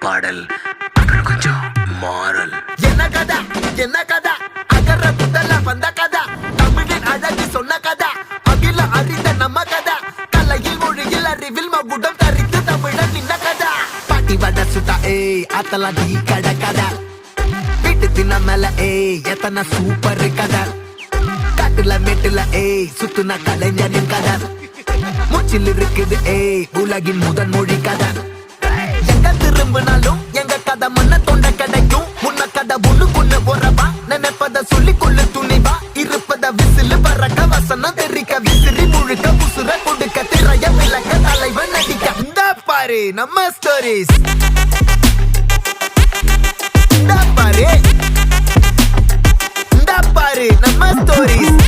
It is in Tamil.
பாடல் அப்புறம் கொஞ்சம் மாறல். என்ன கதா அகர முதல வந்த கதா தமிழின் அழகு சொன்ன கதா அகில அறிந்த நம்ம கதா கலையில் மொழியில் அறிவில் மகுடம் தரித்து தமிழன் நின்ன கதா பாட்டி வட சுட்டா அத்தலா டீ கட கதா வீட்டு தின்ன மேல எத்தனை சூப்பர் கதா காட்டுல மேட்டுல சுத்துன கலைஞரின் கதா மூச்சில் இருக்குது உலகின் முதன் மொழி கதா எங்க திரும்பினாலும் எங்க கதை மண்ண தொண்ட கிடைக்கும் முன்ன கதை ஒண்ணு கொண்டு போறவா நினைப்பத சொல்லி கொள்ளு துணிவா இருப்பத விசிலு பறக்க வசனம் தெரிக்க விசிறி முழுக்க புசுர கொடுக்க திரைய விளக்க தலைவன் நடிக்க இந்த பாரு நம்ம ஸ்டோரிஸ் இந்த பாரு நம்ம ஸ்டோரிஸ்